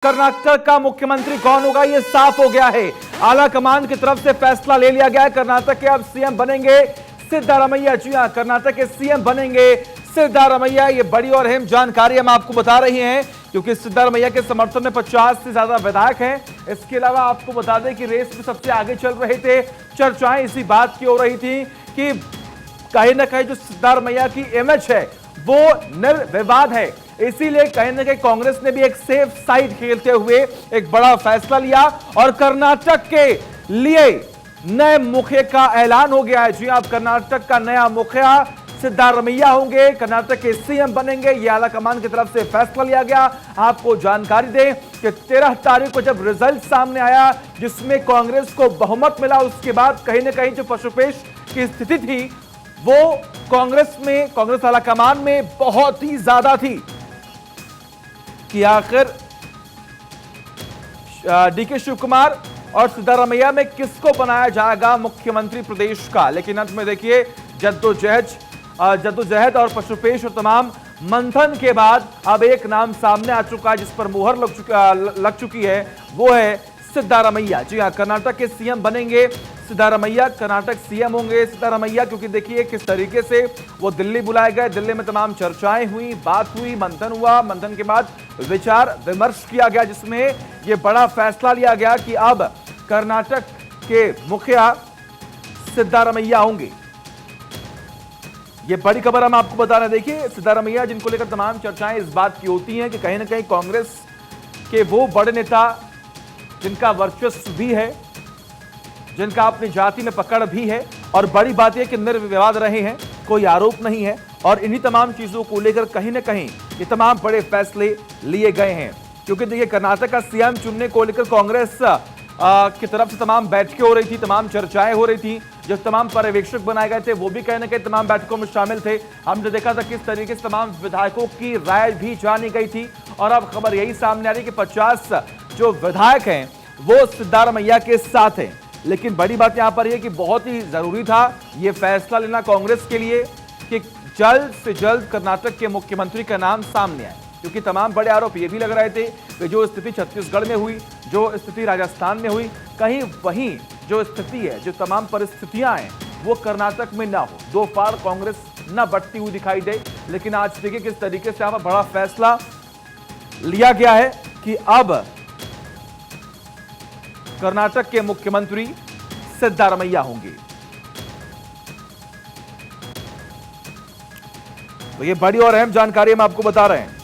कर्नाटक का मुख्यमंत्री कौन होगा ये साफ हो गया है। आला कमान की तरफ से फैसला ले लिया गया है। कर्नाटक के अब सीएम बनेंगे सिद्धारमैया। जी हां, कर्नाटक के सीएम बनेंगे सिद्धारमैया। ये बड़ी और अहम जानकारी हम आपको बता रहे हैं क्योंकि सिद्धारमैया के समर्थन में 50 से ज्यादा विधायक हैं। इसके अलावा आपको बता दें कि रेस में सबसे आगे चल रहे थे। चर्चाएं इसी बात की हो रही थी कि कहीं ना कहीं जो सिद्धारमैया की इमेज है वो निर्विवाद है, इसीलिए कहीं ना कहीं कांग्रेस ने भी एक सेफ साइड खेलते हुए एक बड़ा फैसला लिया और कर्नाटक के लिए नए मुखिया का ऐलान हो गया है। जी आप कर्नाटक का नया मुखिया सिद्धारमैया होंगे, कर्नाटक के सीएम बनेंगे। यह आला कमान की तरफ से फैसला लिया गया। आपको जानकारी दें कि 13 तारीख को जब रिजल्ट सामने आया जिसमें कांग्रेस को बहुमत मिला, उसके बाद कहीं ना कहीं जो पशुपेश की स्थिति थी वो कांग्रेस आला कमान में बहुत ही ज्यादा थी कि आखिर डीके शिव कुमार और सिद्धारमैया में किसको बनाया जाएगा मुख्यमंत्री प्रदेश का। लेकिन अंत में देखिए जद्दोजहद और पशुपेश और तमाम मंथन के बाद अब एक नाम सामने आ चुका है जिस पर मुहर लग चुकी है, वो है सिद्धारमैया। जी हां, कर्नाटक के सीएम बनेंगे सिद्धारमैया, कर्नाटक सीएम होंगे सिद्धारमैया। क्योंकि देखिए किस तरीके से वो दिल्ली बुलाए गए, दिल्ली में तमाम चर्चाएं हुई, बात हुई, मंथन हुआ, मंथन के बाद विचार विमर्श किया गया जिसमें ये बड़ा फैसला लिया गया कि अब कर्नाटक के मुखिया सिद्धारमैया होंगे। ये बड़ी खबर हम आपको बता रहे हैं। देखिए सिद्धारमैया जिनको लेकर तमाम चर्चाएं इस बात की होती हैं कि कहीं ना कहीं कांग्रेस के वो बड़े नेता जिनका वर्चस्व भी है, जिनका अपनी जाति में पकड़ भी है और बड़ी बात यह कि निर्विवाद रहे हैं, कोई आरोप नहीं है और इन्हीं तमाम चीजों को लेकर कहीं ना कहीं ये तमाम बड़े फैसले लिए गए हैं। क्योंकि देखिए कर्नाटक का सीएम चुनने को लेकर कांग्रेस की तरफ से तमाम बैठकें हो रही थी, तमाम चर्चाएं हो रही थी। जो तमाम पर्यवेक्षक बनाए गए थे वो भी कहीं ना कहीं तमाम बैठकों में शामिल थे। हमने देखा था किस तरीके से तमाम विधायकों की राय भी जानी गई थी और अब खबर यही सामने आ रही है कि 50 जो विधायक हैं वो सिद्धारमैया के साथ हैं। लेकिन बड़ी बात यहां पर यह कि बहुत ही जरूरी था यह फैसला लेना कांग्रेस के लिए कि जल्द से जल्द कर्नाटक के मुख्यमंत्री का नाम सामने आए, क्योंकि तमाम बड़े आरोप ये भी लग रहे थे कि जो स्थिति छत्तीसगढ़ में हुई, जो स्थिति राजस्थान में हुई, कहीं वहीं जो स्थिति है, जो तमाम परिस्थितियां हैं वो कर्नाटक में ना हो, दो फाड़ कांग्रेस न बढ़ती हुई दिखाई दे। लेकिन आज देखिए किस तरीके से यहां पर बड़ा फैसला लिया गया है कि अब कर्नाटक के मुख्यमंत्री सिद्धारमैया होंगे। तो ये बड़ी और अहम जानकारी हम आपको बता रहे हैं।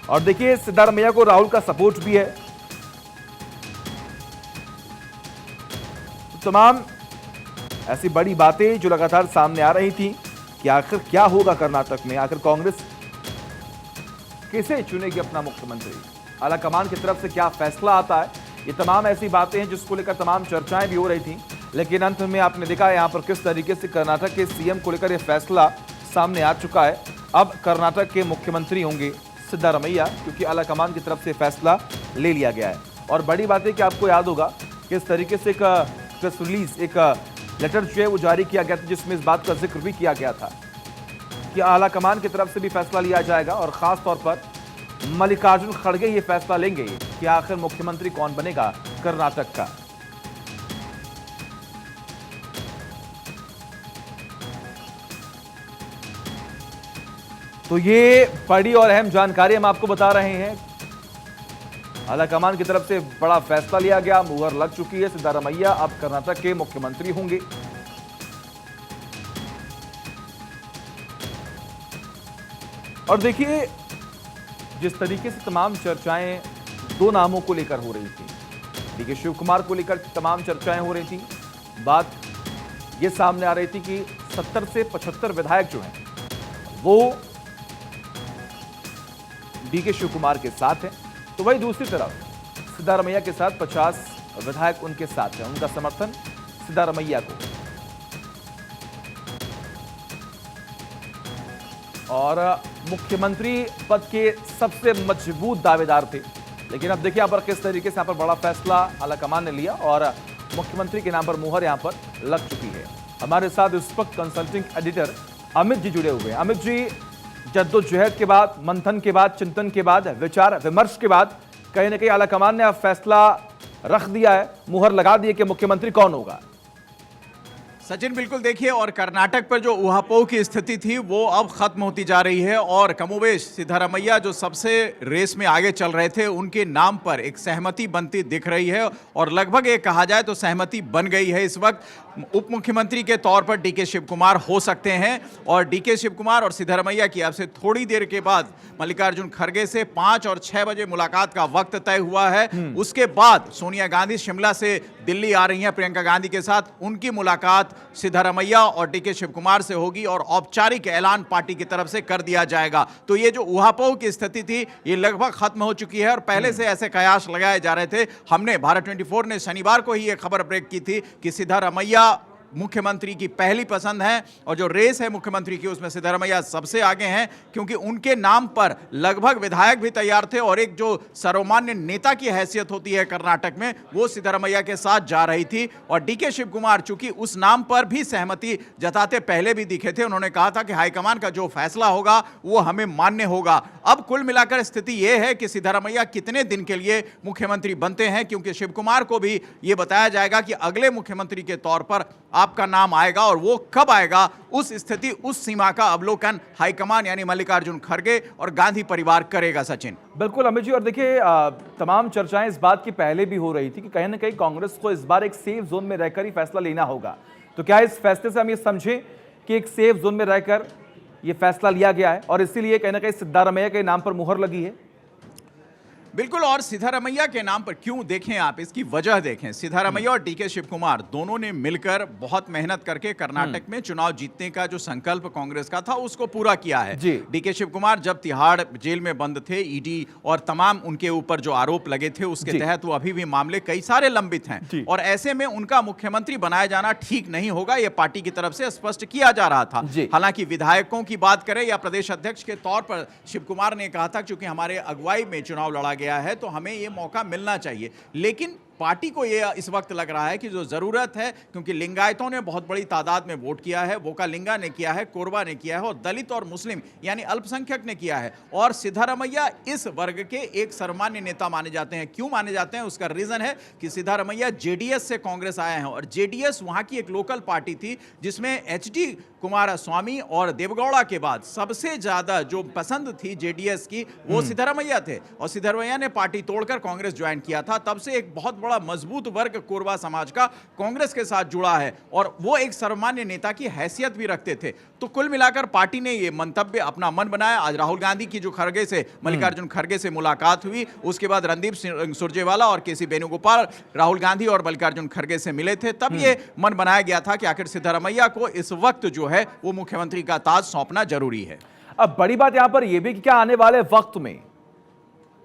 और देखिए सिद्धारमैया को राहुल का सपोर्ट भी है। तो तमाम ऐसी बड़ी बातें जो लगातार सामने आ रही थी कि आखिर क्या होगा कर्नाटक में, आखिर कांग्रेस किसे चुनेगी अपना मुख्यमंत्री, आला कमान की तरफ से क्या फैसला आता है, ये तमाम ऐसी बातें हैं जिसको लेकर तमाम चर्चाएं भी हो रही थी। लेकिन अंत में आपने देखा यहां पर किस तरीके से कर्नाटक के सीएम को लेकर यह फैसला सामने आ चुका है। अब कर्नाटक के मुख्यमंत्री होंगे सिद्धारमैया, क्योंकि आला कमान की तरफ से फैसला ले लिया गया है। और बड़ी बात है कि आपको याद होगा किस तरीके से एक प्रेस रिलीज, एक लेटर जो है वो जारी किया गया था जिसमें इस बात का जिक्र भी किया गया था कि आला कमान की तरफ से भी फैसला लिया जाएगा और खास तौर पर मल्लिकार्जुन खड़गे ये फैसला लेंगे कि आखिर मुख्यमंत्री कौन बनेगा कर्नाटक का। तो ये बड़ी और अहम जानकारी हम आपको बता रहे हैं। आला कमान की तरफ से बड़ा फैसला लिया गया, मुहर लग चुकी है, सिद्धारमैया अब कर्नाटक के मुख्यमंत्री होंगे। और देखिए जिस तरीके से तमाम चर्चाएं दो नामों को लेकर हो रही थी, डीके शिव कुमार को लेकर तमाम चर्चाएं हो रही थी, बात यह सामने आ रही थी कि 70 से 75 विधायक जो हैं वो डीके शिव कुमार के साथ हैं, तो वही दूसरी तरफ सिद्धारमैया के साथ 50 विधायक उनके साथ हैं, उनका समर्थन सिद्धारमैया को। और मुख्यमंत्री पद के सबसे मजबूत दावेदार थे। लेकिन अब देखिए यहां पर किस तरीके से यहां पर बड़ा फैसला आला कमान ने लिया और मुख्यमंत्री के नाम पर मुहर यहां पर लग चुकी है। हमारे साथ इस वक्त कंसल्टिंग एडिटर अमित जी जुड़े हुए हैं। अमित जी, जद्दोजहद के बाद, मंथन के बाद, चिंतन के बाद, विचार विमर्श के बाद कहीं ना कहीं आलाकमान ने अब फैसला रख दिया है, मुहर लगा दी है कि मुख्यमंत्री कौन होगा। सचिन, बिल्कुल देखिए, और कर्नाटक पर जो उहापोह की स्थिति थी वो अब खत्म होती जा रही है और कमोबेश सिद्धारमैया जो सबसे रेस में आगे चल रहे थे उनके नाम पर एक सहमति बनती दिख रही है और लगभग ये कहा जाए तो सहमति बन गई है। इस वक्त उप मुख्यमंत्री के तौर पर डीके शिव कुमार हो सकते हैं और डीके शिव कुमार और सिद्धारमैया की अब से थोड़ी देर के बाद मल्लिकार्जुन खड़गे से 5 और 6 बजे मुलाकात का वक्त तय हुआ है। उसके बाद सोनिया गांधी शिमला से दिल्ली आ रही हैं प्रियंका गांधी के साथ, उनकी मुलाकात सिद्धारमैया और डीके शिव कुमार से होगी और औपचारिक ऐलान पार्टी की तरफ से कर दिया जाएगा। तो ये जो उहापोह की स्थिति थी ये लगभग खत्म हो चुकी है और पहले से ऐसे कयास लगाए जा रहे थे। हमने भारत 24 ने शनिवार को ही ये खबर ब्रेक की थी कि सिद्धारमैया मुख्यमंत्री की पहली पसंद है और जो रेस है मुख्यमंत्री की उसमें सिद्धारमैया सबसे आगे हैं क्योंकि उनके नाम पर लगभग विधायक भी तैयार थे और एक जो सर्वमान्य नेता की हैसियत होती है कर्नाटक में वो सिद्धारमैया के साथ जा रही थी। और डीके शिव कुमार चूंकि उस नाम पर भी सहमति जताते पहले भी दिखे थे, उन्होंने कहा था कि हाईकमान का जो फैसला होगा वो हमें मान्य होगा। अब कुल मिलाकर स्थिति यह है कि सिद्धारमैया कितने दिन के लिए मुख्यमंत्री बनते हैं, क्योंकि शिव कुमार को भी यह बताया जाएगा कि अगले मुख्यमंत्री के तौर पर आपका नाम आएगा और वो कब आएगा उस स्थिति उस सीमा का अवलोकन हाईकमान यानी मल्लिकार्जुन खड़गे और गांधी परिवार करेगा। सचिन, बिल्कुल अमित जी, और देखिए तमाम चर्चाएं इस बात की पहले भी हो रही थी कि कहीं ना कहीं कांग्रेस को इस बार एक सेफ जोन में रहकर ही फैसला लेना होगा। तो क्या इस फैसले से हम ये समझें कि एक सेफ जोन में रहकर ये फैसला लिया गया है और इसीलिए कहीं ना कहीं सिद्धारमैया के नाम पर मुहर लगी है? बिल्कुल, और सिद्धारमैया के नाम पर क्यों, देखें आप इसकी वजह देखें। सिद्धारमैया और डीके शिव कुमार दोनों ने मिलकर बहुत मेहनत करके कर्नाटक में चुनाव जीतने का जो संकल्प कांग्रेस का था उसको पूरा किया है। डीके शिव कुमार जब तिहाड़ जेल में बंद थे, ईडी और तमाम उनके ऊपर जो आरोप लगे थे उसके तहत वो अभी भी मामले कई सारे लंबित हैं और ऐसे में उनका मुख्यमंत्री बनाया जाना ठीक नहीं होगा, यह पार्टी की तरफ से स्पष्ट किया जा रहा था। हालांकि विधायकों की बात करें या प्रदेश अध्यक्ष के तौर पर शिव कुमार ने कहा था क्योंकि हमारे अगुवाई में चुनाव लड़ा गया है तो हमें यह मौका मिलना चाहिए, लेकिन पार्टी को यह इस वक्त लग रहा है कि जो जरूरत है, क्योंकि लिंगायतों ने बहुत बड़ी तादाद में वोट किया है, वोकालिंगा ने किया है, कोरबा ने किया है और दलित और मुस्लिम यानी अल्पसंख्यक ने किया है और सिद्धारमैया इस वर्ग के एक सर्वमान्य नेता माने जाते हैं। क्यों माने जाते हैं उसका रीजन है कि सिद्धारमैया जेडीएस से कांग्रेस आए हैं और जेडीएस वहां की एक लोकल पार्टी थी जिसमें एचडी कुमारस्वामी और देवगौड़ा के बाद सबसे ज्यादा जो पसंद थी जेडीएस की वो सिद्धारमैया थे और सिद्धारमैया ने पार्टी तोड़कर कांग्रेस ज्वाइन किया था। तब से एक बहुत बड़ा मजबूत वर्ग कोरबा समाज का कांग्रेस के साथ जुड़ा है और वो एक सर्वमान्य नेता की हैसियत भी रखते थे। तो कुल मिलाकर पार्टी ने ये मंतव्य अपना मन बनाया। आज राहुल गांधी की जो खड़गे से मल्लिकार्जुन खड़गे से मुलाकात हुई, उसके बाद रणदीप सुरजेवाला और केसी वेणुगोपाल राहुल गांधी और मल्लिकार्जुन खड़गे से मिले थे, तब ये मन बनाया गया था कि आखिर सिद्धारमैया को इस वक्त जो है वो मुख्यमंत्री का ताज सौंपना जरूरी है। अब बड़ी बात यहां पर यह भी कि क्या आने वाले वक्त में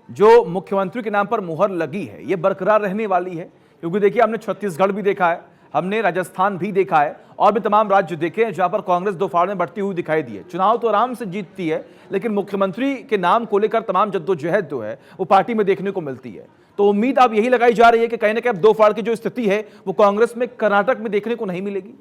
जो मुख्यमंत्री के नाम पर मुहर लगी है ये बरकरार रहने वाली है? क्योंकि देखिए हमने छत्तीसगढ़ भी देखा है, हमने राजस्थान भी देखा है और भी तमाम राज्य देखे हैं जहां पर कांग्रेस दो फाड़ में बढ़ती हुई दिखाई दी है। चुनाव तो आराम से जीतती है लेकिन मुख्यमंत्री के नाम को लेकर तमाम जद्दोजहद जो है वो पार्टी में देखने को मिलती है। तो उम्मीद अब यही लगाई जा रही है कि कहीं ना कहीं अब दो फाड़ की जो स्थिति है वो कांग्रेस में कर्नाटक में देखने को नहीं मिलेगी।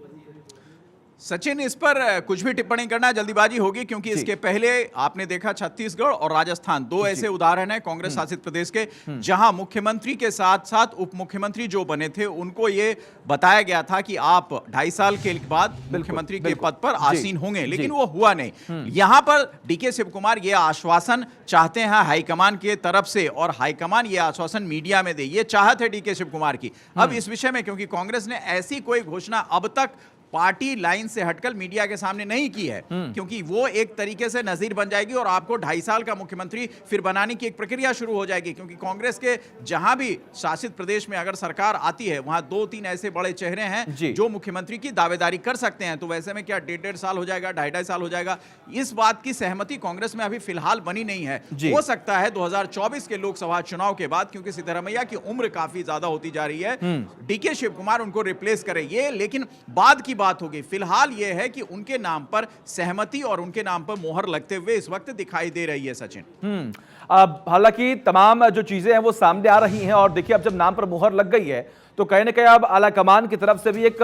सचिन, इस पर कुछ भी टिप्पणी करना जल्दीबाजी होगी क्योंकि इसके पहले आपने देखा छत्तीसगढ़ और राजस्थान दो ऐसे उदाहरण हैं कांग्रेस शासित प्रदेश के जहां मुख्यमंत्री के साथ साथ उप मुख्यमंत्री जो बने थे उनको ये बताया गया था कि आप 2.5 साल के बाद मुख्यमंत्री के पद पर आसीन होंगे, लेकिन वो हुआ नहीं। यहां पर डीके शिव कुमार ये आश्वासन चाहते हैं हाईकमान के तरफ से और हाईकमान ये आश्वासन मीडिया में दे, ये चाहत है डीके शिव कुमार की। अब इस विषय में क्योंकि कांग्रेस ने ऐसी कोई घोषणा अब तक पार्टी लाइन से हटकर मीडिया के सामने नहीं की है क्योंकि वो एक तरीके से नजीर बन जाएगी और आपको 2.5 साल का मुख्यमंत्री फिर बनाने की एक प्रक्रिया शुरू हो जाएगी, क्योंकि कांग्रेस के जहां भी शासित प्रदेश में अगर सरकार आती है वहां 2-3 ऐसे बड़े चेहरे हैं जो मुख्यमंत्री की दावेदारी कर सकते हैं। तो वैसे में क्या 1.5 साल हो जाएगा, 2.5 साल हो जाएगा, इस बात की सहमति कांग्रेस में अभी फिलहाल बनी नहीं है। हो सकता है 2024 के लोकसभा चुनाव के बाद, क्योंकि सिद्धारमैया की उम्र काफी ज्यादा होती जा रही है, डीके शिव कुमार उनको रिप्लेस करे, ये लेकिन बाद की बात होगी। फिलहाल यह है कि उनके नाम पर सहमति और उनके नाम पर मोहर लगते हुए इस वक्त दिखाई दे रही है। सचिन, अब हालांकि तमाम जो चीजें हैं वो सामने आ रही हैं और देखिए अब जब नाम पर मोहर लग गई है तो कहीं ना कहीं अब आला कमान की तरफ से भी एक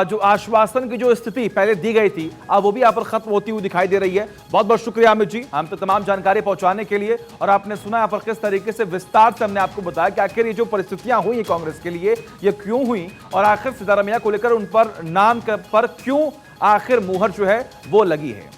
जो आश्वासन की जो स्थिति पहले दी गई थी, अब वो भी यहाँ पर खत्म होती हुई दिखाई दे रही है। बहुत बहुत शुक्रिया अमित जी, हम तो तमाम जानकारी पहुंचाने के लिए। और आपने सुना यहाँ पर किस तरीके से विस्तार से हमने आपको बताया कि आखिर ये जो परिस्थितियां हुई कांग्रेस के लिए, ये क्यों हुई और आखिर सिद्धारमैया को लेकर उन पर नाम पर क्यों आखिर मुहर जो है वो लगी है।